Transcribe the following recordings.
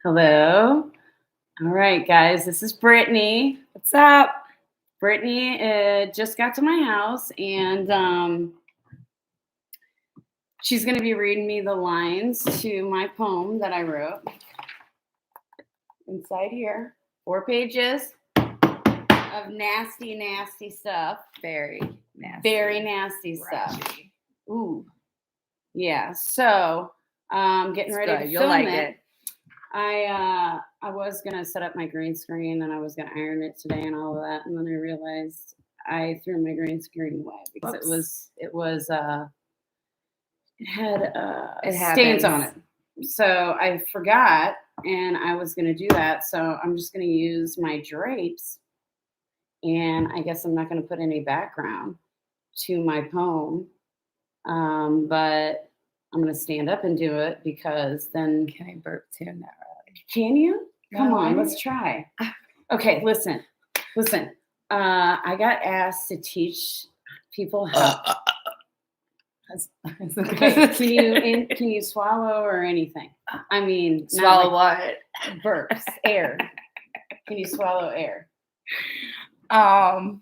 Hello. All right, guys, this is Brittany. What's up? Brittany just got to my house, and she's going to be reading me the lines to my poem that I wrote. Inside here, 4 pages of nasty, nasty stuff. Very nasty. Very nasty stuff. Ratchy. Ooh. Yeah, so getting ready to You'll film like it. I was gonna set up my green screen and I was gonna iron it today and all of that, and then I realized I threw my green screen away because it had stains on it. So I forgot, and I was gonna do that. So I'm just gonna use my drapes, and I guess I'm not gonna put any background to my poem, but I'm gonna stand up and do it because then. Can I burp too? Not really. Can you? Come No, on, let's try. Okay, listen. I got asked to teach people how. Okay, can you swallow or anything? I mean, swallow what? Burps, air. Can you swallow air? No.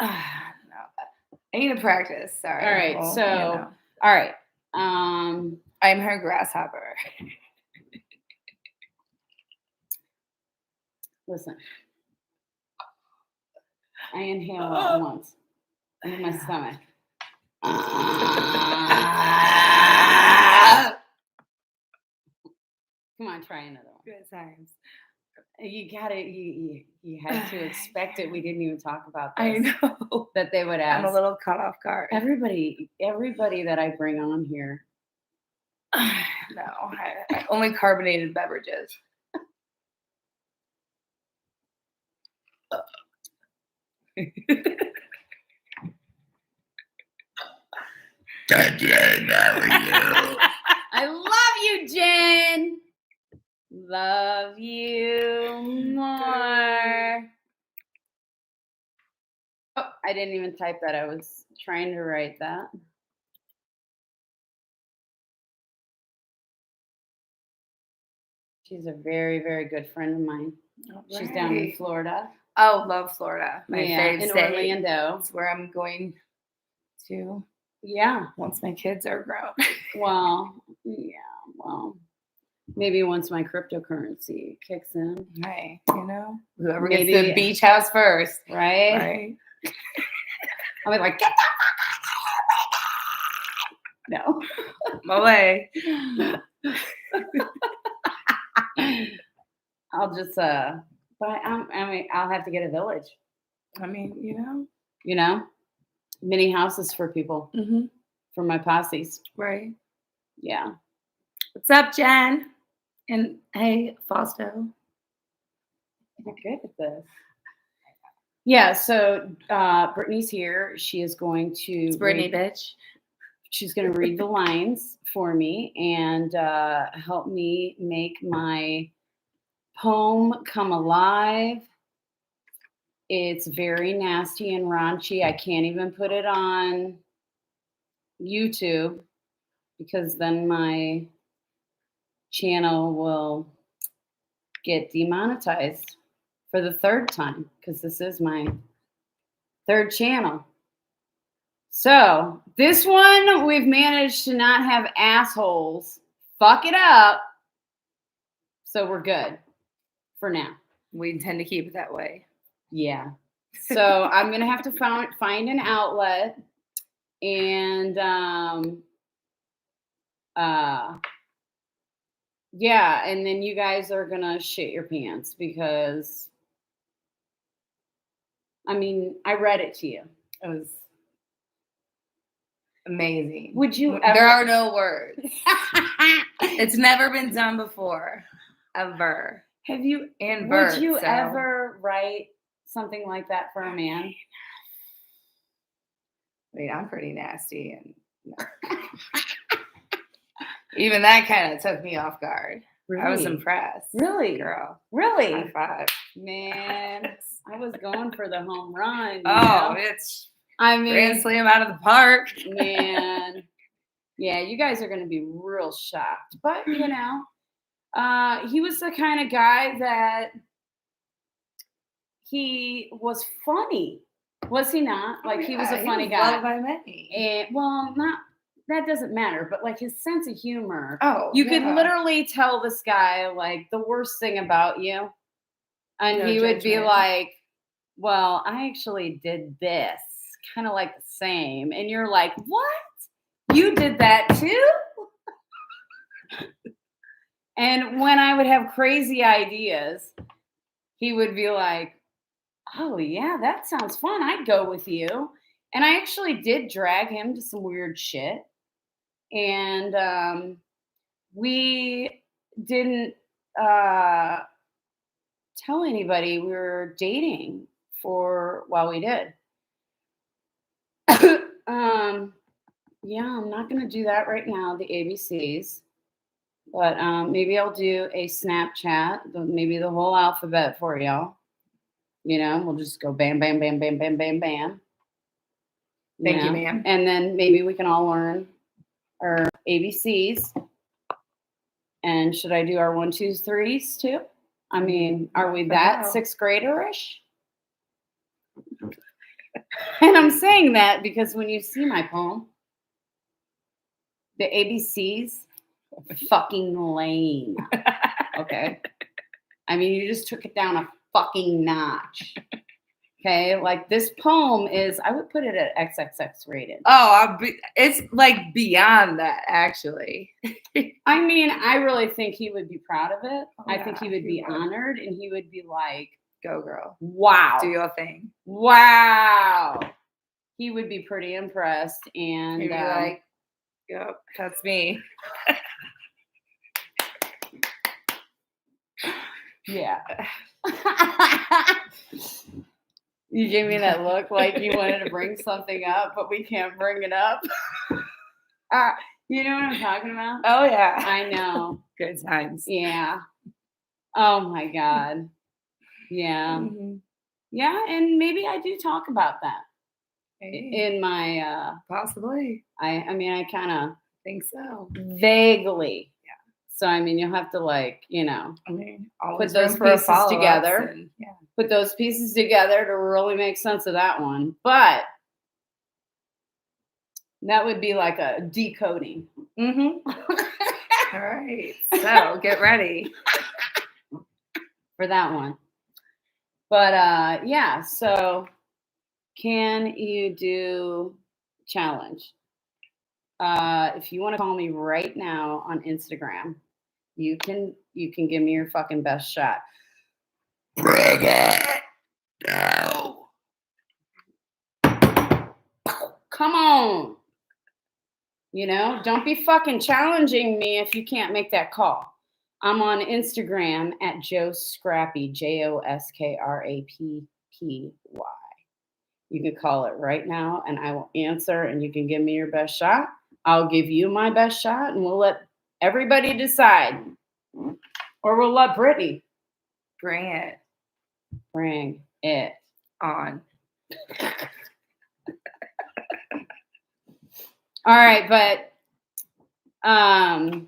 I need to practice. Sorry. All right. Well, all right. I'm her grasshopper. Listen. I inhale all once in my stomach. Come on, try another one. Good times. You got it. You had to expect it. We didn't even talk about this. I know that they would ask. I'm a little caught off guard. Everybody that I bring on here. No, I only carbonated beverages. I love you, Jen. Love you more. Oh, I didn't even type that. I was trying to write that. She's a very, very good friend of mine. Right. She's down in Florida. Oh, love Florida. My fave in state. Orlando. That's where I'm going to. Yeah. Once my kids are grown. Well, yeah. Well, maybe once my cryptocurrency kicks in. Right. Whoever gets the beach house first. Right. I'll be like, get the fuck out of here. No. My way. I'll just but I'll have to get a village. I mean, mini houses for people, for my posses. Right. Yeah. What's up, Jen? And hey, Fausto. You're good at this. Yeah. So Brittany's here. She is going to. It's Brittany, bitch. She's going to read the lines for me and help me make my poem come alive. It's very nasty and raunchy. I can't even put it on YouTube because then my channel will get demonetized for the 3rd time because this is my 3rd channel. So this one, we've managed to not have assholes fuck it up. So we're good for now. We intend to keep it that way. Yeah. So I'm going to have to find an outlet and yeah, and then you guys are going to shit your pants because I read it to you. It was amazing. Would you ever? There are no words. It's never been done before. Ever. Have you? Would you ever write something like that for a man? Wait, I'm pretty nasty, and even that kind of took me off guard. Really? I was impressed. Really, girl? Really? High five, man. I was going for the home run. It's grand slam out of the park, man. Yeah, you guys are going to be real shocked, but He was the kind of guy that he was funny. Was he not? Like, he was a funny guy. Loved by many. And, well, not that doesn't matter, but like his sense of humor. Oh, You could literally tell this guy like the worst thing about you, and No he would be judgment. like, "Well, I actually did this, kind of like the same," and you're like, "What? You did that too?" And when I would have crazy ideas, he would be like, "Oh yeah, that sounds fun. I'd go with you." And I actually did drag him to some weird shit. And we didn't tell anybody we were dating for while we did. Yeah, I'm not gonna do that right now, the ABCs, but maybe I'll do a Snapchat, maybe the whole alphabet for y'all. We'll just go bam, bam, bam, bam, bam, bam, bam. Thank you, ma'am. And then maybe we can all learn our ABCs. And should I do our 1, 2, 3s too? I mean, are we that sixth graderish? And I'm saying that because when you see my poem, the ABCs are fucking lame. Okay. I mean, you just took it down a fucking notch. Okay, like this poem is, I would put it at XXX rated. Oh, it's like beyond that, actually. I mean, I really think he would be proud of it. Oh, I think he would be honored, and he would be like, "Go, girl! Wow, do your thing! Wow!" He would be pretty impressed, and he'd be like, "Yep, that's me." Yeah. You gave me that look like you wanted to bring something up, but we can't bring it up. You know what I'm talking about? Oh, yeah. I know. Good times. Yeah. Oh, my God. Yeah. Mm-hmm. Yeah, and maybe I do talk about that in my... Possibly. I mean, I kind of... think so. Vaguely. Yeah. So, I mean, you'll have to put those pieces together. Put those pieces together to really make sense of that one. But that would be like a decoding. Mm-hmm. All right. So get ready for that one. But yeah, so can you do challenge? If you want to call me right now on Instagram, you can give me your fucking best shot. Bring it. No. Come on. Don't be fucking challenging me if you can't make that call. I'm on Instagram at Joe Scrappy, JOSKRAPPY. You can call it right now and I will answer and you can give me your best shot. I'll give you my best shot and we'll let everybody decide. Or we'll let Brittany. Bring it. Bring it on. All right, but I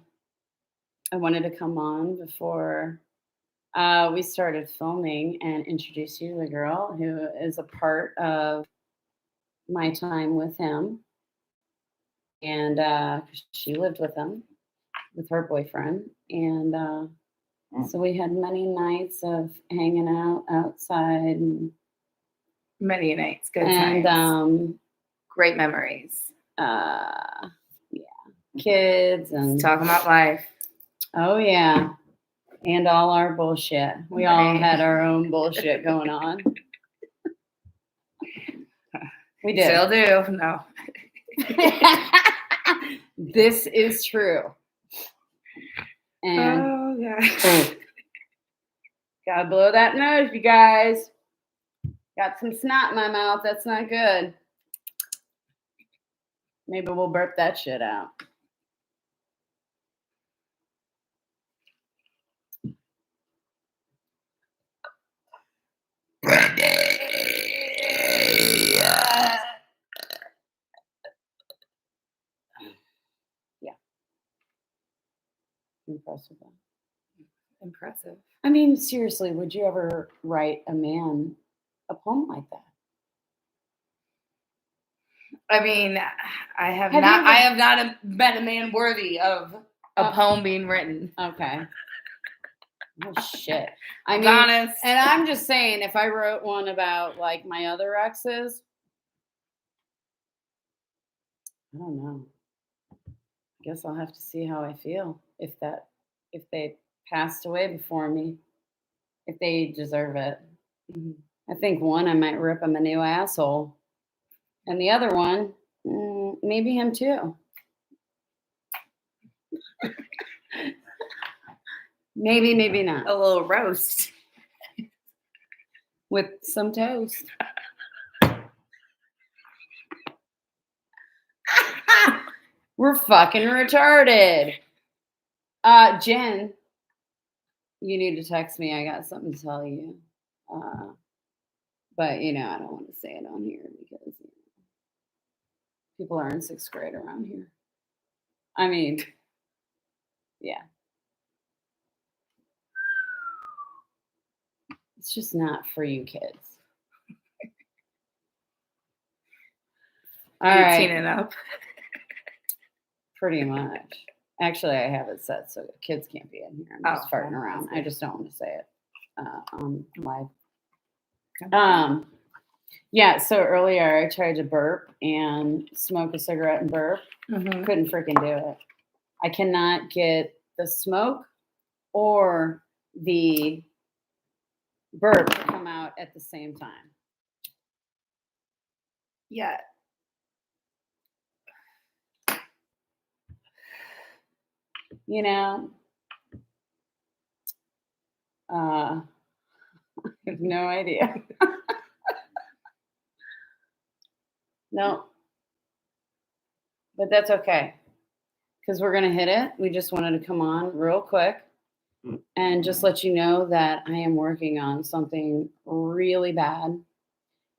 wanted to come on before we started filming and introduce you to the girl who is a part of my time with him. And she lived with him, with her boyfriend. And so we had many nights of hanging out outside. And, many nights, good times. And great memories. Yeah, kids and talking about life. Oh yeah, and all our bullshit. We all had our own bullshit going on. We did. Still do. No. This is true. And oh yeah. Gotta blow that nose, you guys. Got some snot in my mouth. That's not good. Maybe we'll burp that shit out. Yeah. Impressed with that. Impressive. I mean, seriously, would you ever write a man a poem like that? I mean, I have Have you not. ever- I have not met a man worthy of a poem being written. Okay. Oh shit. I I'm mean, honest. and I'm just saying, if I wrote one about like my other exes, I don't know. I guess I'll have to see how I feel if they passed away before me, if they deserve it. Mhm. I think one, I might rip him a new asshole, and the other one, maybe him too. Maybe not. A little roast. With some toast. We're fucking retarded. Jen, you need to text me. I got something to tell you. But I don't want to say it on here because people are in 6th grade around here. I mean, yeah. It's just not for you kids. All right. 18 and up. Pretty much. Actually, I have it set so kids can't be in here. I'm just farting around. I just don't want to say it on live. Yeah, so earlier I tried to burp and smoke a cigarette and burp. Mm-hmm. Couldn't freaking do it. I cannot get the smoke or the burp to come out at the same time. Yeah. I have no idea. No. But that's okay. Because we're going to hit it. We just wanted to come on real quick and just let you know that I am working on something really bad.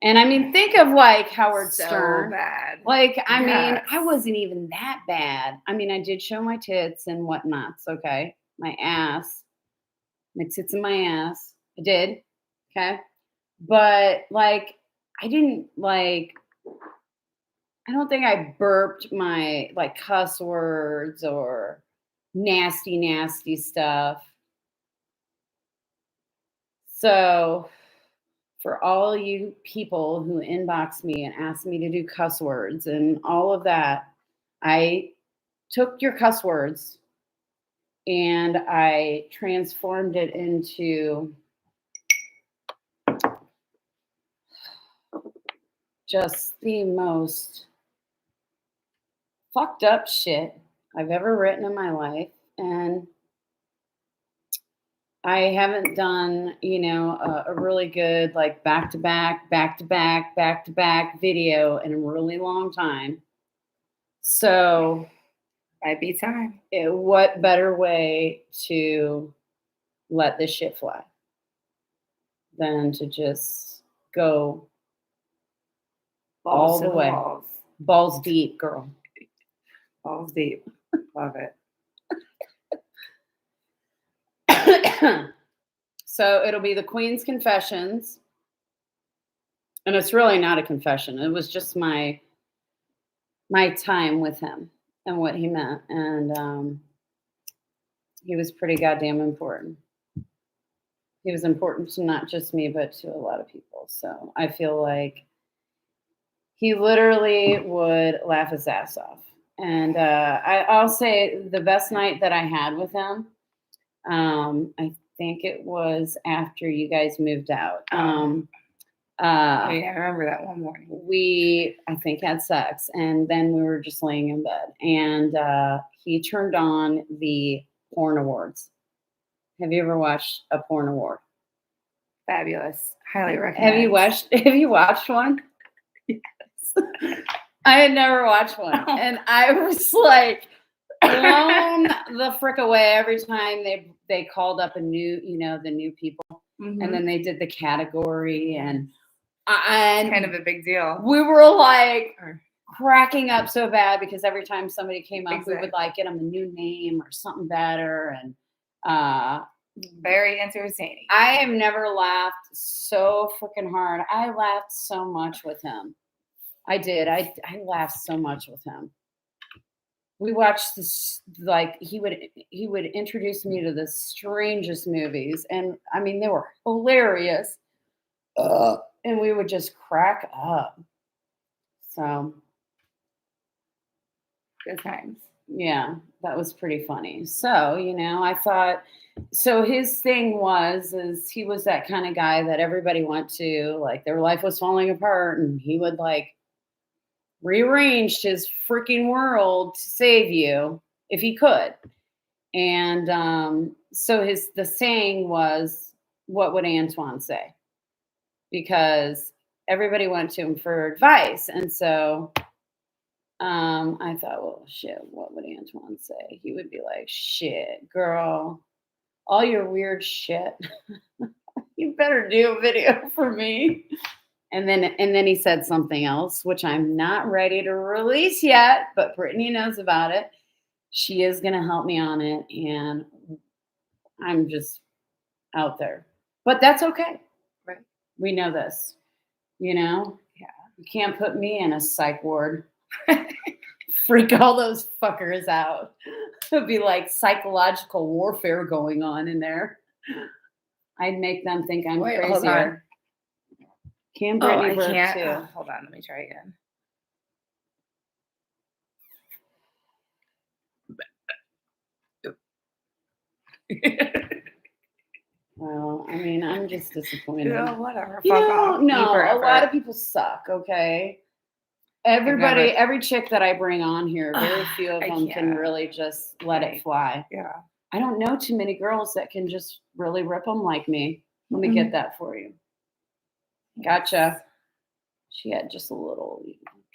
And I mean, think of like Howard Stern. Bad. Like, I mean, I wasn't even that bad. I mean, I did show my tits and whatnots, okay? My ass, my tits and my ass. I did, okay? But like, I didn't like, I don't think I burped my like cuss words or nasty stuff. So for all you people who inbox me and ask me to do cuss words and all of that, I took your cuss words and I transformed it into just the most fucked up shit I've ever written in my life. And I haven't done, a really good like back-to-back video in a really long time. So might be time. What better way to let this shit fly than to just go all the way. Balls deep, girl. Balls deep. Love it. So it'll be the Queen's Confessions. And it's really not a confession. It was just my time with him and what he meant. And he was pretty goddamn important. He was important to not just me, but to a lot of people. So I feel like he literally would laugh his ass off. And I'll say the best night that I had with him, I think it was after you guys moved out. I remember that one morning. We, I think, had sex, and then we were just laying in bed. And he turned on the porn awards. Have you ever watched a porn award? Fabulous. Highly recommend. Have you watched one? Yes. I had never watched one. And I was like blown the frick away every time they called up a new, the new people. Mm-hmm. And then they did the category and kind of a big deal. We were like cracking up so bad because every time somebody came up, we would like get them a new name or something better. And Very entertaining. I have never laughed so freaking hard. I laughed so much with him. I did. I laughed so much with him. We watched this, like he would introduce me to the strangest movies, and I mean they were hilarious. And we would just crack up. So Good times. yeah, that was pretty funny. So, I thought, so his thing is he was that kind of guy that everybody went to, like their life was falling apart, and he would like rearrange his freaking world to save you if he could. And so the saying was, what would Antoine say? Because everybody went to him for advice. And so I thought, well, shit, what would Antoine say? He would be like, shit, girl, all your weird shit. You better do a video for me. And then he said something else, which I'm not ready to release yet, but Brittany knows about it. She is going to help me on it, and I'm just out there. But that's okay. Right. We know this, Yeah. You can't put me in a psych ward. Freak all those fuckers out. It'd be like psychological warfare going on in there. I'd make them think I'm crazier. Hold on. Can Brittany burp can't. too? Oh, hold on, let me try again. Well, I mean, I'm just disappointed. Whatever. No, a lot of people suck, okay? Every chick that I bring on here, very few of them can really just let it fly. Yeah. I don't know too many girls that can just really rip them like me. Let me get that for you. Gotcha. She had just a little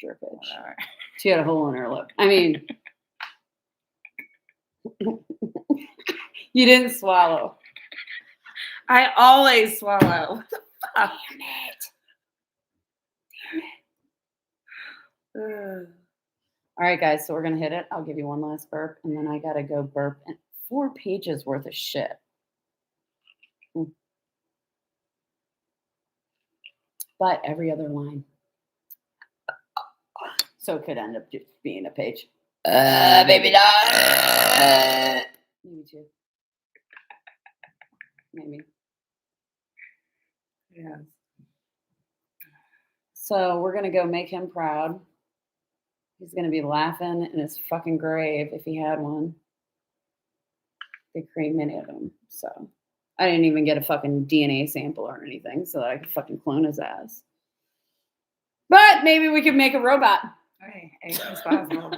drippage. Whatever. She had a hole in her lip. I mean, you didn't swallow. I always swallow. What the fuck? Damn it. All right, guys, so we're going to hit it. I'll give you one last burp, and then I got to go burp 4 pages worth of shit. But every other line. So it could end up just being a page. Baby doll. Maybe 2. Maybe. Yeah. So we're going to go make him proud. He's going to be laughing in his fucking grave if he had one. They cremated him. So I didn't even get a fucking DNA sample or anything so that I could fucking clone his ass. But maybe we could make a robot. Okay, anything's possible.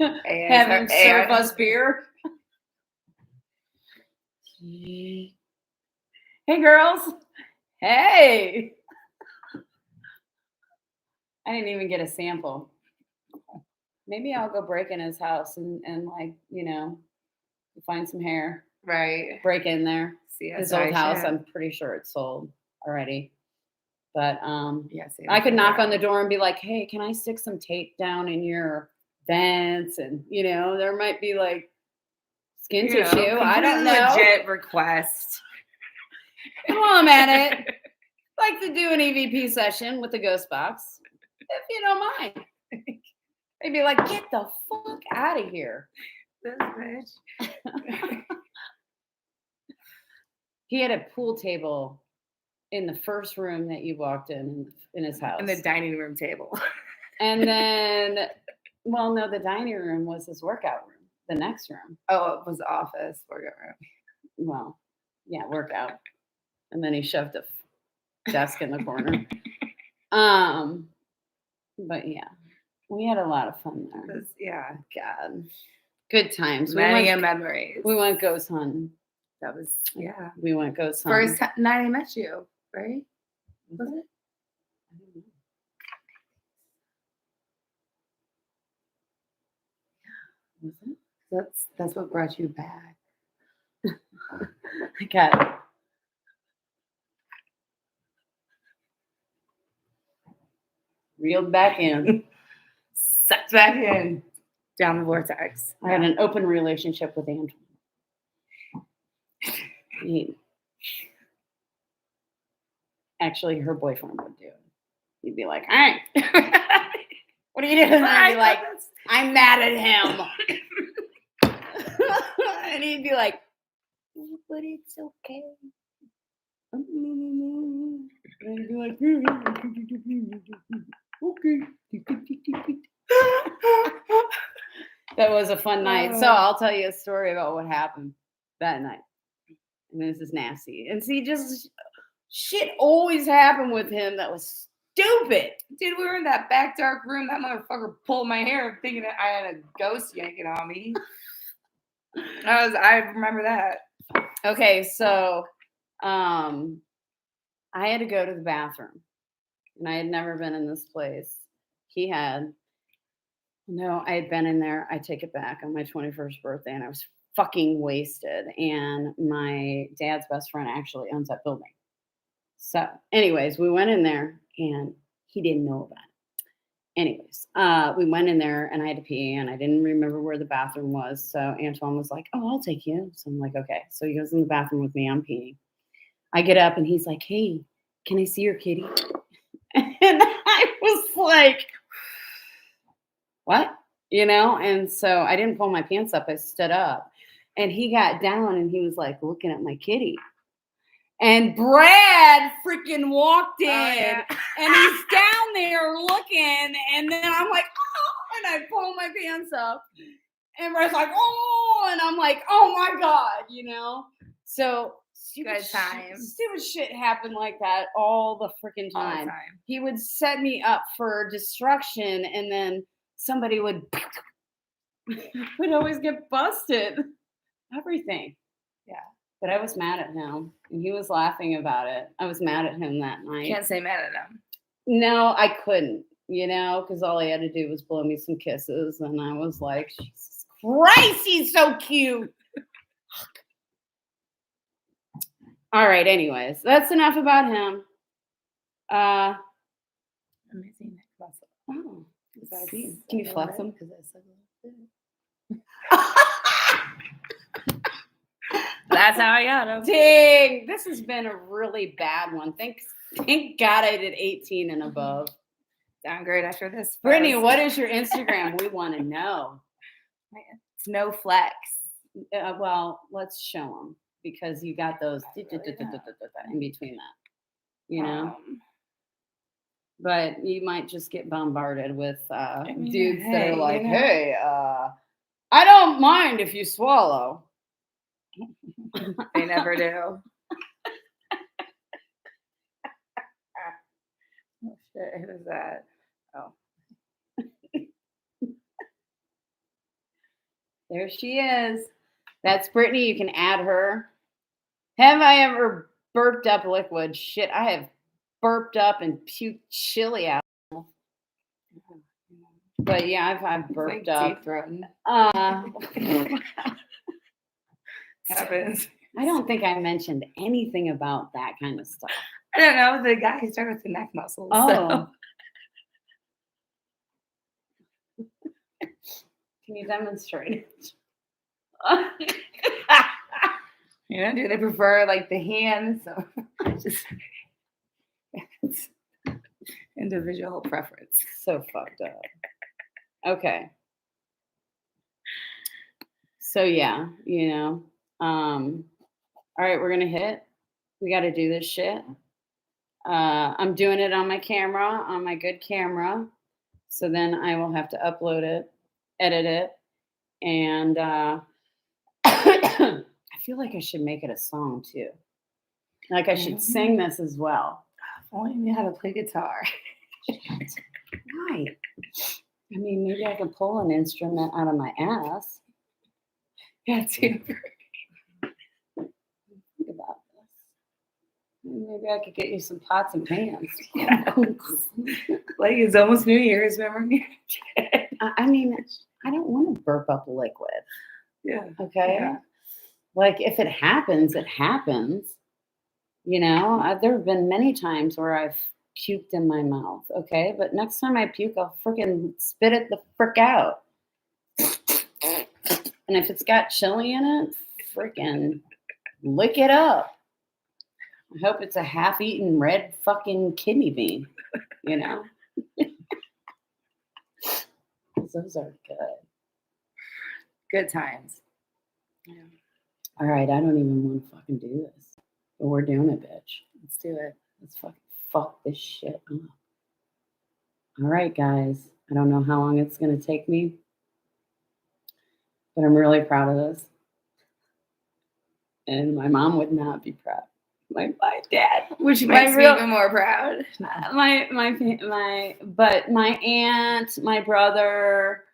Have him serve us beer. Hey, girls. Hey. I didn't even get a sample. Maybe I'll go break in his house and like, find some hair. Right. Break in there. See, his old house, I'm pretty sure it's sold already. But I could knock on the door and be like, hey, can I stick some tape down in your vents? And, there might be like skin tissue. I don't know. Legit request. While I'm at it, like to do an EVP session with the ghost box, if you don't mind. They'd be like, get the fuck out of here. This bitch. He had a pool table in the first room that you walked in his house. And the dining room table. And then, well, no, the dining room was his workout room, the next room. Oh, it was the office workout room. Well, yeah, workout. And then he shoved a desk in the corner. But yeah, we had a lot of fun there. Yeah. God. Good times. Many memories. We went ghost hunting. That was, yeah. We went ghost hunting. First night I met you, right? Was it? I don't know. Was it? That's what brought you back. I got it. Reeled back in. Sucked back in. Down the vortex. I had an open relationship with Antoine. Actually, her boyfriend would do it. He'd be like, all right, what are you doing? And I'd be like, I'm mad at him. And he'd be like, but it's okay. And I'd be like, okay. That was a fun night. So I'll tell you a story about what happened that night. And this is nasty. And see, just shit always happened with him that was stupid. Dude, we were in that back dark room. That motherfucker pulled my hair thinking that I had a ghost yanking on me. I remember that. Okay, so I had to go to the bathroom. And I had never been in this place. He had. No, I had been in there. I take it back on my 21st birthday, and I was fucking wasted. And my dad's best friend actually owns that building. So, anyways, we went in there, and he didn't know about it. Anyways, we went in there, and I had to pee, and I didn't remember where the bathroom was. So Antoine was like, "Oh, I'll take you." So I'm like, "Okay." So he goes in the bathroom with me. I'm peeing. I get up, and he's like, "Hey, can I see your kitty?" And I was like, what? You know? And so I didn't pull my pants up. I stood up. And he got down and he was like looking at my kitty. And Brad freaking walked in and he's down there looking. And then I'm like, oh, and I pull my pants up. And Brad's like, oh, and I'm like, oh my God, you know? So stupid shit happened like that all the freaking time. He would set me up for destruction and then somebody would always get busted. Everything. Yeah. But I was mad at him and he was laughing about it. I was mad at him that night. Can't say mad at him. No, I couldn't, you know, because all he had to do was blow me some kisses. And I was like, Jesus Christ, he's so cute. All right, anyways, that's enough about him. Amazing. Oh, can you flex them? Because I said that's how I got him. Dang, this has been a really bad one. Thank God I did 18 and above. Sound great after this. Brittany, what is your Instagram? We want to know. It's no flex. Well, let's show them because you got those in between that, you know. But you might just get bombarded with dudes that are like, hey, I don't mind if you swallow. They never do. Oh, shit. Who's that? Oh. There she is. That's Brittany. You can add her. Have I ever burped up liquid? Shit, I have burped up and puked chili out. But yeah, I've burped up. Deep throating. Happens. I don't think I mentioned anything about that kind of stuff. I don't know. The guy who started with the neck muscles. Oh. So. Can you demonstrate it? Yeah, do they prefer like the hands? So just it's individual preference. So fucked up. Okay. So yeah, you know. All right, we're gonna hit. We got to do this shit. I'm doing it on my camera, on my good camera. So then I will have to upload it, edit it, and I feel like I should make it a song too. Like I should sing this as well. If only I knew how to play guitar. Right. I mean, maybe I can pull an instrument out of my ass. Yeah, too. Think about this. Maybe I could get you some pots and pans. Like it's almost New Year's, remember? I mean, I don't want to burp up liquid. Yeah. Okay. Yeah. Like if it happens, it happens. You know, there have been many times where I've puked in my mouth. Okay. But next time I puke, I'll freaking spit it the frick out. And if it's got chili in it, freaking lick it up. I hope it's a half-eaten red fucking kidney bean, you know? Those are good. Good times. Yeah. All right, I don't even want to fucking do this. But we're doing it, bitch. Let's do it. Let's fucking fuck this shit up. All right, guys. I don't know how long it's going to take me, but I'm really proud of this. And my mom would not be proud. My dad, Which makes me even more proud. but my aunt, my brother,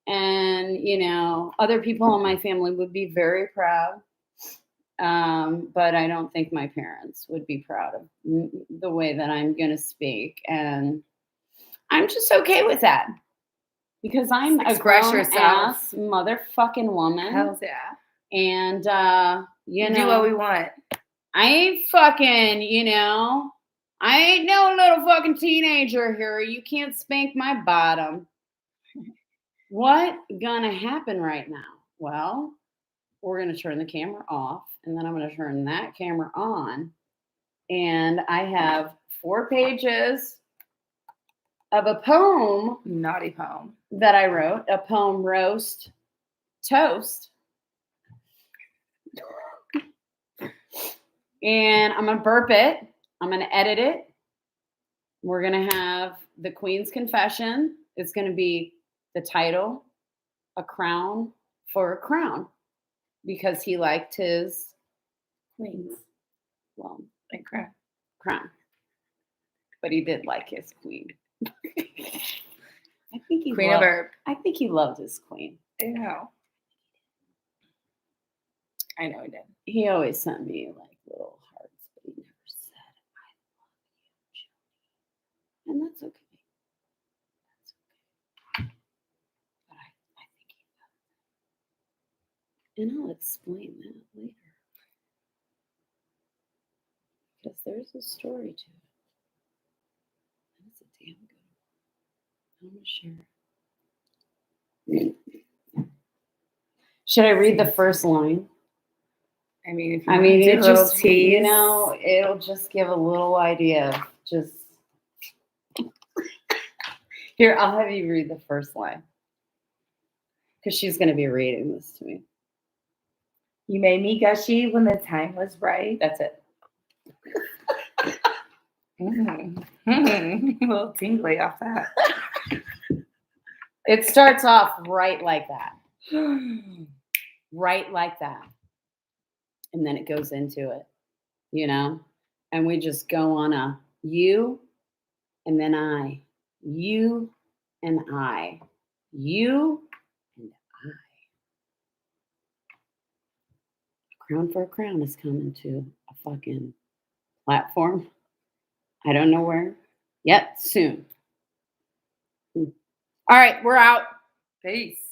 and other people in my family would be very proud. But I don't think my parents would be proud of the way that I'm going to speak, and I'm just okay with that because I'm Express a grown yourself. ass motherfucking woman. Hells yeah. And Do what we want. I ain't fucking, I ain't no little fucking teenager here. You can't spank my bottom. What gonna happen right now? Well, we're gonna turn the camera off, and then I'm gonna turn that camera on, and I have 4 pages of a poem. Naughty poem. That I wrote, a poem roast toast. And I'm going to burp it. I'm going to edit it. We're going to have the Queen's Confession. It's going to be the title, A Crown for a Crown, because he liked his queens. Well, like crown. But he did like his queen. I think he Queen of Burp. I think he loved his queen. I know he did. He always sent me like little hearts, but he never said, I love you, Jody. And that's okay. But I think he does. And I'll explain that later. Because there's a story to it. And it's a damn good one. I'm going to share. Should I read the first line? I mean, if you do a little tease, it'll just give a little idea of just. Here, I'll have you read the first line. Because she's going to be reading this to me. You made me gushy when the time was right. That's it. A little tingly off that. It starts off right like that. Right like that. And then it goes into it, and we just go on a you and then I, you and I, you and I. Crown for a Crown is coming to a fucking platform. I don't know where yet, soon. All right, we're out. Peace.